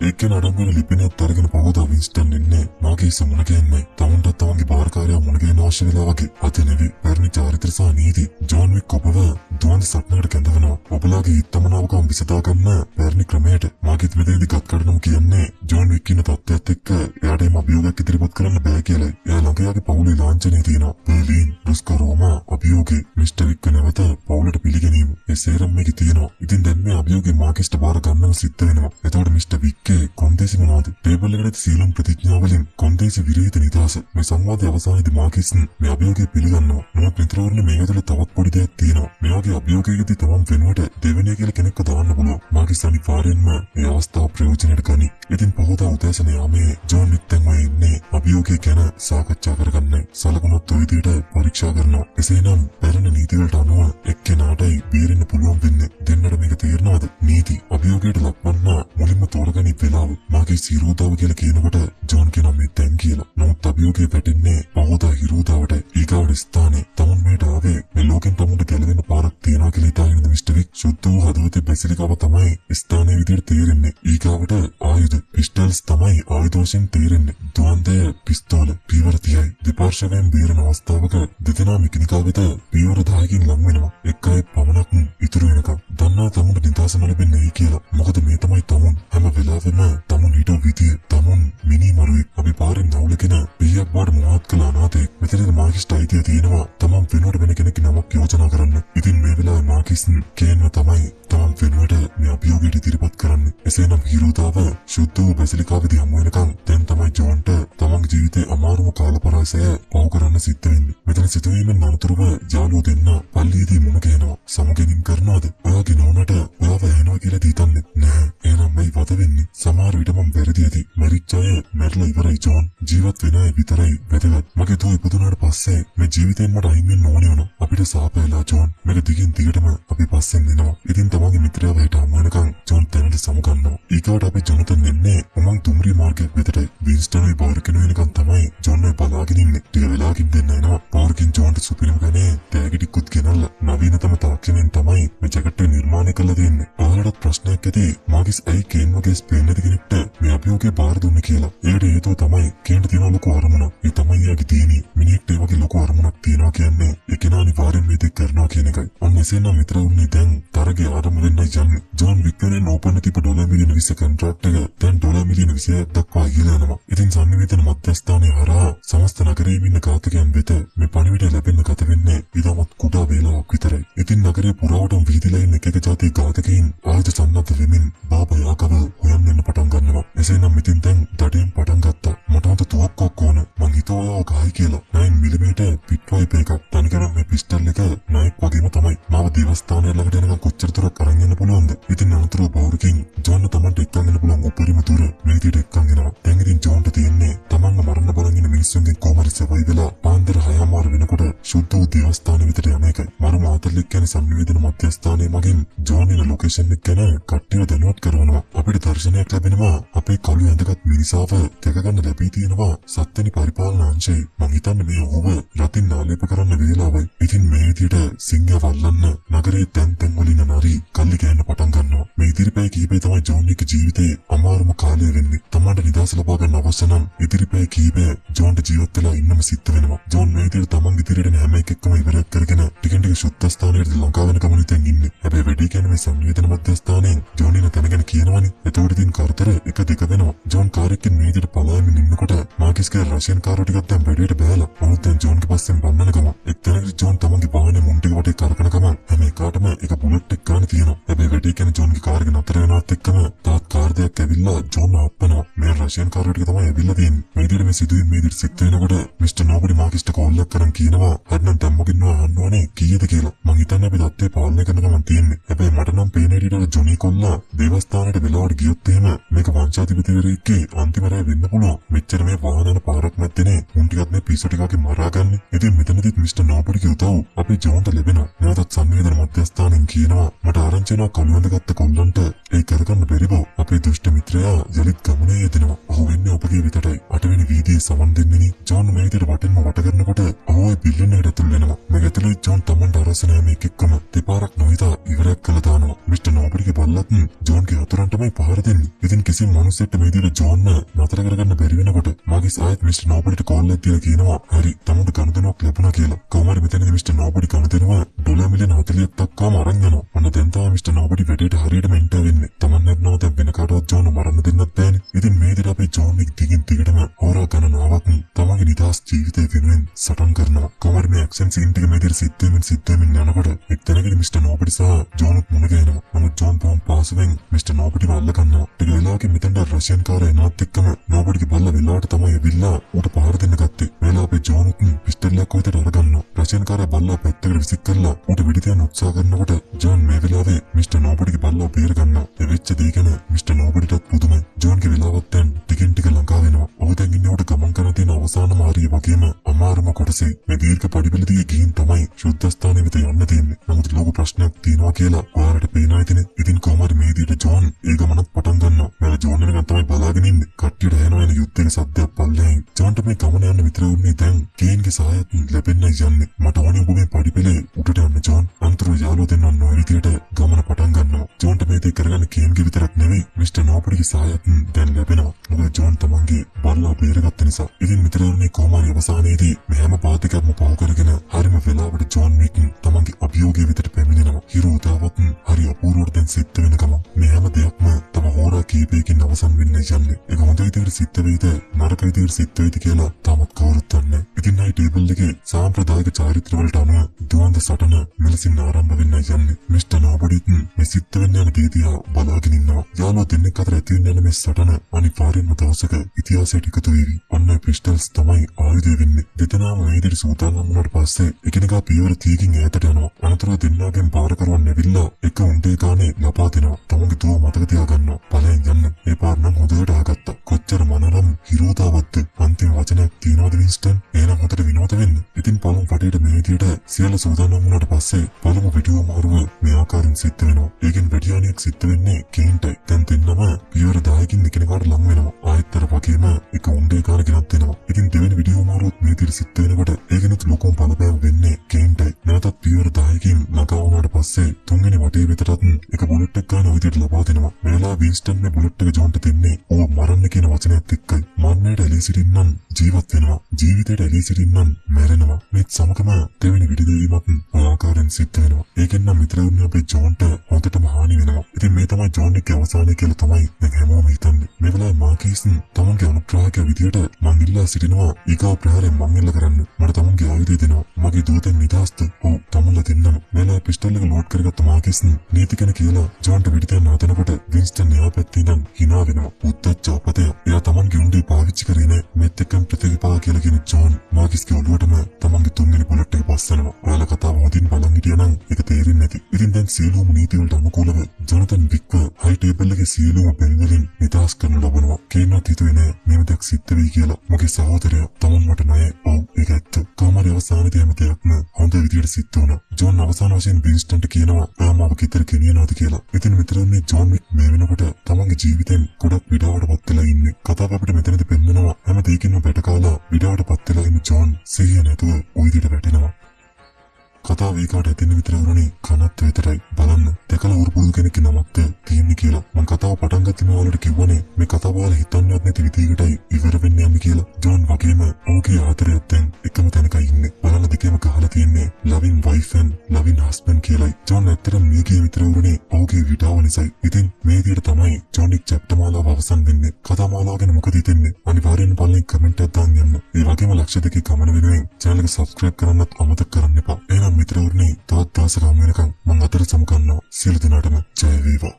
ඒකෙන් අඩංගුවෙන ලිපිනයත් අරගෙන පහෝදා වින්ස්ටන් එන්නේ මාගේ සමුණ කියන්නේ තමන්ටත් තමන්ගේ බාරකාරයා මුණ ගැහෙන අවශ්‍ය වෙලා වගේ. අද නෙවි පැරණි චාරිත්‍ර සහ නීති ජෝන් වික් ඔබව දුවන්ද සටනකට කැඳවනවා. ඔබලාගේ හිතමනාවකම් විසඳා ගන්න පැරණි ක්‍රමයට මාගේත් මෙතනදී ගත් කඩනම කියන්නේ ජෝන් වික් ඉන්න තත්ත්වයට එක්ක එයාට එම අභියෝගයක් ඉදිරිපත් කරන්න බෑ කියලායි. එයා ළඟ යාගේ පවුලේ ලාංඡනය තියෙනවා. බර්ලින් රුස්කරෝමා අභියෝගේ මිස්ටර් වික් නැවත පවුලට පිළිගැනීම. ඒ සේරම මේකේ තියෙනවා. ඉතින් දැන් මේ අභියෝගේ මාකස්ට බාර ගන්නම සිද්ධ වෙනවා. එතකොට මිස්ටර් වික් කොන්දේසි මොනවද? ටේබල් එකට සීලම් ප්‍රතිඥාවලින් කොන්දේසි විරහිත නිදහස. මේ සංවාදයේ අවසානයේදී මාකිස් මේ අභියෝගය පිළිගන්නවා. නමුත් මිත්‍රවරුනි මේක තුළ තවත් පොඩි දෙයක් තියෙනවා. මේ වගේ අභියෝගයකදී තමන් වෙනුවට දෙවෙනිය කියලා කෙනෙක්ව දාන්න පුළුවන්. මාකිස් අනිවාර්යෙන්ම මේ අවස්ථාව ප්‍රයෝජනයට ගනි. ඉතින් පහෝදා උදෑසන යාමේ ජෝන් වික් දැන් ඉන්නේ අභියෝගය ගැන සාකච්ඡා කරගන්න. සලකුණුත් ඔය විදිහට පරීක්ෂා කරනවා. එසේනම් පැරණි නීති වලට අනුව එක්කෙනාටයි බේරෙන්න පුළුවන් වෙන්නේ. දෙන්නට මේක තේරෙනවද? නීති අභියෝගයට ලක්වන්න මුලින්ම තෝරගනි වෙලාව. මාගේ හිරුදාව කියලා කියනකොට ජෝන් කියනවා මේ දැන් කියලා. නමුත් අභියෝගය වැටෙන්නේ පහෝදා හිරුදාවට. ඊගාවට ස්ථානේ තමන් මේට ආවේ මේ ලෝකෙන් තමන්ට ගැලවෙන්න පාරක් තියනවා කියලා හිතාගෙන මිස්ටර් වික් සුද්ධ වූ හදවතේ බැසිලිකාව තමයි ස්ථානයේ විදිහට තේරෙන්නේ. ඊගාවට ආයුධ පිස්ටල්ස් තමයි ආයුධ වශයෙන් තේරෙන්නේ. දුවන්දය පිස්තෝල පීවර 30යි. දෙපාර්ශ්වයෙන් බේරෙන අවස්ථාවක දෙදෙනා මිකිනිකා වෙත පීවර 10කින් ලං වෙනවා. එක් අය පමණක් ඉතුරු වෙනකම්. දන්නා තමුන්ට නිදහස ලැබෙන්නේ කියලා. මොකද මේ තමයි තමුන් හැම වෙලාවෙම තමුන් හිටෝ විදිය. තමුන් මිනි මරුවෙක්. අපි පාරෙන් නවුලගෙන පියක් බාඩ මොහොත් කළ අනාතෙක්. මෙතනදී මාකිස්ට අයිතිය තියෙනවා තමන් වෙනුවට වෙන කෙනෙක්ගේ නමක් යෝජනා කරන්න. ඉතින් මේ වෙලාවේ මාකිස් කේන්ව තමයි තමන් වෙනුවට මේ අභියෝගයට ඉදිරිපත් කරන්නේ. එසේනම් හිරුදාව සුද්ධ වූ බැසිලිකාවේදී හමු වෙනකම් දැන් තමයි ජෝන්ට තමන්ගේ ජීවිතේ අමාරුම කාලපරාසය පහු කරන්න සිද්ධ වෙන්නේ. මෙතන සිදුවීමෙන් අනතුරුව යාළුවෝ දෙන්න පල්ලියේදී මුණ ගැහෙනවා. සමුගැනීම් කරනවාද? ඔයාගේ නෝනට ඔයාව ඇහෙනවා කියලා හිතන්නේ නැහැ. එහෙනම් මේ වද වෙන්නේ. සමහර විට මම වැරදි ඇති. මරිච්ච අය මැරලා ඉවරයි ජෝන්. ජීවත් වෙන අය විතරයි වැදගත්. මගේ දූ ඉපදුනාට පස්සේ මේ ජීවිතෙන් මට අහිමි වෙන්න ඕනේ වුණා. අපිට සාපේලා ජෝන්. මේක දිගින් දිගටම අපි පස්සෙන් එනවා. ඉතින් තමන්ගේ මිත්‍රයාව හිට හමු වෙනකම් ජෝන් තැනට සමුගන්නවා. ඊගාවට අපි ජොනතන් එන්නේ උමං දුම්රිය මාර්ගයක් වෙතට. වින්ස්ටන්ගේ බාරකින වෙනකම් තමයි ජෝන් බලාගෙන ඉන්නේ. ටික වෙලාවකින් දෙන්න එනවා. බාරකින් ජෝන්ට සුපිරිම ගනේ ටැග් ටිකුත් ගෙනල්ලා නවීනතම තාක්ෂණයෙන් තමයි මේ ජැකට් එක නිර්මාණය කරලා දෙන්නේ. ඔයාලට ප්‍රශ්නයක් ඇති මාකිස් ඇයි කේන් වගේ ස්පේන් නැති කෙනෙක්ට මේ අභියෝගය බාර දුන්නේ කියලා. ඒකට හේතුව තමයි කේන්ට තියෙන ලොකු අරමුණක්. ඒ තමයි යාගේ තියෙන්නේ. මිනිහෙක්ට ඒ වගේ ලොකු අරමුණක් තියනවා කියන්නේ ඒ කෙනා අනිවාර්යෙන් මේ දෙයක් කරනවා කියන එකයි. ඔන්න එසේනම් මිත්‍රවරුනි දැන් තරගේ ආරම්භ වෙන්නයි යන්නේ. ජෝන් වික්ටරෙන් ඕපන් තිබ්බ ඩොලර් මිලියන 20 කොන්ට්‍රැක්ට් එක දැන් ඩොලර් මිලියන 20ක් දක්වා ඉහළ යනවා. ඉතින් සංනිවේදන මධ්‍යස්ථානයේ හරහා සමස්ත නගරයේ ඉන්න ඝාතකයන් වෙත මේ පණිවිඩය ලැබෙන්න ගත වෙන්නේ ඊටමත් කුඩා වේලාවක් විතරයි. ඉතින් නගරයේ පුරාවටම විහිදලා ඉන්න එක ජාතික ඝාතකයින් ආයුධ සන්නද්ධ වෙමින් බාබයාකව හොයන්න යන පටන් ගන්නවා. එසේනම් ඉතින් දැන් දඩයෙන් පටන් ගත්තා. මට අත තුවක්කුවක් ඕන. මං හිතුවා ගහයි කියලා. 9mm පිට්වයිප් එකක්. තනිකරම මේ පිස්ටල් එක නයික් වගේම තමයි. මාව දේවස්ථානය ළඟට යනකම් කොච්චර දුරක් අරන් යන්න පුළුවන්ද? ඉතින් අනතුරුව බෞරකින් ජෝන් තමන්ට එක්කන් යන්න පුළුවන් උපරිම දුර මේ විදිහට එක්කන් යනවා. දැන් ඉතින් ජෝන්ට තියෙන්නේ තමන්ව මරන්න බලන් ඉන්න මිනිස්සුන්ගෙන් කොහොම හරි සවයි වෙලා පාන්දර 6:00 වෙනකොට ශුද්ධ වූ දේවස්ථාන වෙතට යන එකයි. මරු මාතල්ලෙක් කියන සංවේදන මධ්‍යස්ථානයේ මගින් ජෝන් ඉන ලොකේෂන් එක ගැන කට්ටියව දැනුවත් කරනවා. අපිට දර්ශනයක් ලැබෙනවා අපේ කළු ඇඳගත් මිනිසාව දැක ගන්න ලැබී තියෙනවා 7 වෙනි පරිපාලන අංශයේ. මං හිතන්නේ මේ ඔහුව රතින් නාලේප කරන්න වේලාවයි. ඉතින් මේ විදිහට සිංහය වල්ලන්න නගරයේ තැන් වලින් නරි කල්ලි ගෑන්න පටන් ගන්නවා. මේ ඉදිරිපෑ කීපේ තමයි ජෝන් එක ජීවිතේ අමාරුම කාලය වෙන්නේ. තමන්ට නිදහස ලබා ගන්න අවශ්‍ය නම් ඉදිරිපෑ කීපේ ජෝන්ට ජීවත් වෙලා ඉන්නම සිද්ධ වෙනවා. ජෝන් මේ විදිහට තමන් ඉදිරියට යන හැම එකක්ම ඉවරයක් කරගෙන ටිකෙන් ටික සුද්ධ ස්ථානයට ලංකා වෙන ගමන ඉතින් ඉන්නේ. හැබැයි වැඩි කියන්නේ මේ සංවේදන මධ්‍යස්ථානයෙන් ජෝන් ඉන තැනගෙන කියනවනේ. එතකොට ඉතින් කරදර එක දෙක වෙනවා. ජෝන් කාර්යයෙන් මේ විදිහට පලායමින් ඉන්නකොට මාකිස්ගේ රෂියන් කාරෝ ටිකක් දැන් වැඩේට බෑලා. මොහොත දැන් ජෝන්ගේ පස්සෙන් බන්නන ගම. එක්තැනකදී ජෝන් තමන්ගේ වාහනේ මුන් ටික වටේ කරකන ගම හැම එකටම එක බුලට් එකක් ගන්න තියෙනවා. හැබැයි වැඩි කියන්නේ ජෝන්ගේ කාර් එක නතර වෙනවත් එක්කම තාත් කාර් දෙයක් ඇවිල්ලා ජෝන් ආප්පනවා. මේ රෂියන් කාරෝ ටික තමයි ඇවිල්ලා තියෙන්නේ. මේ විදිහට මේ සිදුවීම් මේ විදිහට සිද්ධ වෙනකොට මිස්ටර් නෝබඩි මාකිස්ට කෝල් එකක් කරන් කියනවා හරිනම් දැන් මොකින්ව අහන්නවනේ කීයද කියලා. මං හිතන්නේ අපි දත්තේ පාලනය කරන ගමන් තියෙන්නේ. හැබැයි මට නම් පේන විදිහට ජොනි කොල්ලා දේවස්ථානයට වෙලාවට ගියොත් එහෙම මේක වංශාධිපතිවරයෙක්ගේ අන්තිම රැය වෙන්න පුළුවන්. මෙච්චර මේ වාහන යන පාරක් නැත්තේනේ. මුන් ටිකත් මේ පිස්සු ටිකකින් මරාගන්නේ. ඉතින් මෙතනදිත් මිස්ටර් නෝබඩිගේ උදව් අපේ ජෝන්ට ලැබෙනවා. නැවතත් සංවේදන මධ්‍යස්ථානෙන් කියනවා මට ආරංචි වෙනවා කළුවඳ ගත්ත කොල්ලන්ට ඒ කරගන්න බැරිව අපේ දුෂ්ට මිත්‍රයා යලිත් ගමනේ යෙදෙනවා. ඔහු වෙන්නේ ඔබගේ විතරයි. 8 වෙනි වීදියේ සමන් දෙන්නෙනි. ජෝන් මේ විදිහට වටෙන්ම වට කරනකොට ඔහු ඒ බිල්ඩින් එකට ඇතුල් වෙනවා. මේක ඇතුළේ ජෝන් තමන්ට අරසන හැම එකෙක්ම දෙපාරක් නොහිතා ඉවරයක් කළා දානවා. මිස්ටර් නෝබඩිගේ බල්ලත් ජෝන්ගේ අතුරන්ටමයි පහර දෙන්නේ. ඉතින් කිසිම මිනිහෙක්ට මේ විදිහට ජෝන්න නතර කරගන්න බැරි වෙනකොට මාගිස් ආයෙත් මිස්ටර් නෝබඩිට කෝල් එකක් දීලා කියනවා හරි තමන්ට ගනුදෙනුවක් ලැබුණා කියලා. කොහොමද මෙතනදී මිස්ටර් නෝබඩි ගනුදෙනුව ඩොලර් මිලියන 40ක් දක්වාම අරන් යනවා. ඔන්න දැන් තමයි මිස්ටර් නෝබඩි වැඩේට හරියටම එන්ටර් වෙන්නේ. තමන් නැත්නම් දැන් වෙන කාටවත් ජෝන් මරන්න දෙන්නත් බෑනේ. ඉතින් මේ විදිහට අපේ ජෝන් එක දිගින් දිගටම හොරා ගණනාවක් තමන්ගේ නිදහස් ජීවිතය වෙනුවෙන් සටන් කරනවා. කොහොමද මේ ඇක්ෂන් සීන් ටික මේ විදිහට සිද්ධ වෙමින් යනකොට එක්තැනකදී මිස්ටර් නෝබඩි සහ ජෝන්ත් මුණ ගැහෙනවා. නමුත් ජෝන් බොම් පාසුවෙන් මිස්ටර් නෝබඩිව අල්ල ගන්නවා. ටික වෙලාවකින් මෙතනට රෂියන් කාරය එනවත් එක්කම නෝබඩිගේ බල්ල වෙලාවට තමයි ඇවිල්ලා ඌට පහර දෙන්න ගත්තේ. වෙලාව අපේ ජෝන්ත් පිස්තලයක් කොහෙද අරගන්නවා. රෂියන් කාරය බල්ල පැත්තකට විසික් කරලා ඌට වෙඩි තියන්න උත්සාහ කරනකොට ජෝන් මේ වෙලාවේ මිස්ටර් නෝබඩිගේ බල්ලව බේර ගන්නවා. ඒ වෙච්ච දේ ගැන මිස්ටර් නෝබඩිටත් පුදුමයි. ජෝන්ගේ වෙලාවත් දැන් ටිකෙන් ටික ළඟා වෙනවා. ඔහු දැන් ඉන්නේ ඌට ගමන් කරන තියෙන අවසානම හරිය වගේම අමාරුම කොටසේ මේ දීර්ඝ පඩිපෙළදී ගිහින් තමයි ශුද්ධ ස්ථානෙ වෙත යන්න තියෙන්නේ. නමුත් ලොකු ප්‍රශ්නයක් තියෙනවා කියලා ඔයාලට පේනවා ඉතින්. ඉතින් කොහමද මේ විදිහට ජෝන් ඒ ගමනත් පටන් ගන්නවා. මම ජෝන් වෙනකන් තමයි බලාගෙන ඉන්නේ. කට්ටියට ඇහෙනවා එන යුද්ධයේ සද්දයක් පල්ලෙන්. ජෝන්ට මේ ගමන යන්න විතර උන්නේ දැන් කේන්ගේ සහායත් ලැබෙන්නයි යන්නේ. මට ඕනේ ඔබ මේ පඩිපෙළේ උඩට යන්න ජෝන්. අන්තර යාළුවෝ දෙන්නා නොවන විදිහට ගමන පටන් ගන්නවා. ජෝන්ට මේ දේ කරගන්න කේන්ගේ විතරක් නෙවෙයි මිස්ටර් නෝබඩිගේ සහායත් දැන් ලැබෙනවා. මොකද ජෝන් තමන්ගේ බල්ලා බේරගත්ත නිසා. ඉතින් මෙතන මේ කොහොමද අවසානයේදී මේ හැම පාතිකක්ම පහු කරගෙන හරිම වෙලාවට ජෝන් විකින් තමන්ගේ අභියෝගය වෙතට පැමිණෙනවා. හිරු උදාවත් හරි අපූර්වට දැන් සිද්ධ වෙන ගම මේ හැම දෙයක්ම තම හෝරා කීපයකින් අවසන් වෙන්න යන්නේ. ඒක හොඳ විදිහට සිද්ධ වෙයිද නරක විදිහට සිද්ධ වෙයිද කියලා තාමත් කවුරුත් දන්නේ නැහැ. ඉතින් නයි ටේබල් එකේ සාම්ප්‍රදායික චාරිත්‍ර වලට අනුව දුවන්ද සටන මෙලෙසින් ආරම්භ වෙන්න යන්නේ. මිස්ටර් නෝබඩිත් මේ සිද්ධ වෙන්න යන දේ දිහා බලාගෙන ඉන්නවා. යාළුවෝ දෙන්නෙක් අතර ඇති වෙන්න යන මේ සටන අනිවාර්යෙන්ම දවසක ඉතිහාසයට එකතු වෙවි. ඔන්න පිස්ටල්ස් තමයි ආයුධය වෙන්නේ. දෙතනාම මේ විදිහට සූදානම් වුණාට පස්සේ එකිනෙකා පියවර 30කින් ඈතට යනවා. අනතුරුව දෙන්නාගෙන් පාර කරවන්න ඇවිල්ලා එක උණ්ඩේ ගානේ ලපා දෙනවා. තමන්ගේ දුව මතක තියාගන්නවා. බලෙන් යන්න. මේ පාර නම් හොඳට අහගත්තා. කොච්චර මනරම් හිරෝතාවත්ද. අන්තිම වචනයක් තියනවද වින්ස්ටන්? එහෙනම් හොඳට විනෝද වෙන්න. ඉතින් පළමු පටේට මේ විදිහට සියල්ල සූදානම් වුණාට පස්සේ පළමු වීඩියෝ මාරුව මේ ආකාරයෙන් සිද්ධ වෙනවා. ඒකෙන් වැඩියානියක් සිද්ධ වෙන්නේ කේන්ටයි. දැන් දෙන්නම පියවර 10කින් එකිනෙකාට ලං වෙනවා. ආයෙත්තර වගේම එක උණ්ඩේ ගාන ගෙනත් දෙනවා. ඉතින් දෙවෙනි වීඩියෝ මාරුවත් මේ විදිහට සිද්ධ වෙනකොට ඒකෙනුත් ලොකුම බලපෑම වෙන්නේ කේන්ටයි. නැවතත් පියවර 10කින් ළඟා වුණාට පස්සේ තුන්වෙනි වටේ වෙතටත් එක බුලට් එකක් ගන්න විදිහට ලබා දෙනවා. මෙලා වින්ස්ටන් මේ බුලට් එක ජෝන්ට දෙන්නේ ඕව මරන්න කියන වචනයත් එක්කයි. මරණයට එළී සිටින්නම් ජීවත් වෙනවා. ජීවිතයට එළී සිටින්නම් මැරෙනවා. මේත් සමගම දෙවෙනි විදිහේදීමත් ඔය ආකාරයෙන් සිද්ධ වෙනවා. ඒකෙන් නම් මිත්‍රයෝනේ අපේ ජෝන්ට හොඳටම හානි වෙනවා. ඉතින් මේ තමයි ජෝන් එකේ අවසානය කියලා තමයි දැන් හැමෝම හිතන්නේ. මේ වෙලාවේ මාකීස් තමන්ගේ අනුග්‍රාහක විදිහට මං ඉල්ලා සිටිනවා ඊගා ප්‍රහාරයෙන් මං එල්ල කරන්න. මට තමන්ගේ ආයුධය දෙනවා. මගේ දූතෙන් නිදහස්ත. ඔව් තමන්ලා දෙන්නම. මෙලා පිස්තල් එක ලෝඩ් කරගත්ත මාකීස් නීති ගැන කියලා ජෝන්ට විදිහට හදනකොට වින්ස්ටන් එහා පැත්තේ ඉඳන් hina වෙනවා. උත්තච්ච අපතේ. එයා තමන්ගේ උණ්ඩේ පාවිච්චි කරේ නෑ. මෙත් එක්කම ප්‍රතිපා කියලා කියන ජෝන් මාකීස්ගේ ඔළුවටම තමන්ගේ තුන්වෙනි බුලට් එක පස්සනවා. ඔයාලා කතාව හොඳින් බලන් හිටියනම් ඒක තේරෙන්නේ නැති. ඉතින් දැන් සියලුම නීති වලට අනුකූලව ජොනතන් වික්ව හයි ටේබල් එකේ සියලුම බෙල් වලින් නිදහස් කරනු ලබනවා. කේනත් හිතුවේ නෑ මේව දෙයක් සිද්ධ වෙයි කියලා. මගේ සහෝදරයා තමන් මට නෑ ඒක ඇත්ත. කොහොමද අවසානයේදී හැම දෙයක්ම හොඳ විදියට සිද්ධ වුණා. ජෝන් අවසාන වශයෙන් බීස්ටන්ට කියනවා "ඔයා මාව ගෙදර ගෙනියනවාද" කියලා. ඉතින් මිත්‍රයෝනේ ජෝන් වික් මේ වෙනකොට තමන්ගේ ජීවිතෙන් ගොඩක් විඩාවට පත් වෙලා ඉන්නේ. කතාව අපිට මෙතනදී පෙන්නනවා හැම දෙයකින්ම බැටකාලා විඩාවට පත් වෙලා ඉන්න ජෝන් සිහිය නැතුව ওই විදියට වැටෙනවා. කතාව ඒකට ඇතින් විතරවරුනේ කනත් විතරයි බලන්න දෙකලා උරුපුරු කෙනෙක් නමක්ද තියෙන්නේ කියලා. මම කතාව පටන් ගත්තම ඔයාලට කිව්වනේ මේ කතාව ඔයාලා හිතන්නවත් නැති විදිහකටයි ඉවර වෙන්නේ යන්නේ කියලා. ජෝන් වගේම ඔහුගේ ආදරයත් දැන් එකම තැනක ඉන්නේ. බලන්න දෙකේම ගහලා තියෙන්නේ loving wife and loving husband කියලායි. ජෝන් ඇත්තටම මේ කිය විතරවරුනේ ඔහුගේ විඩාව නිසායි. ඉතින් මේ විදිහට තමයි ජෝන් එක් චැප්ටර් මාලාව අවසන් වෙන්නේ. කතා මාලාව ගැන මොකද හිතෙන්නේ? අනිවාර්යෙන්ම බලන්න කමෙන්ට් එකක් දාන්න යන්න. ඒ වගේම ලක්ෂ දෙකේ කමන වෙනුවෙන් channel එක subscribe කරන්නත් අමතක කරන්න එපා. එහෙනම් මිත්‍රවරුනි තවත් දවසක හමු වෙනකම් මම අතර සමු ගන්නවා. සියලු දෙනාටම ජය වේවා.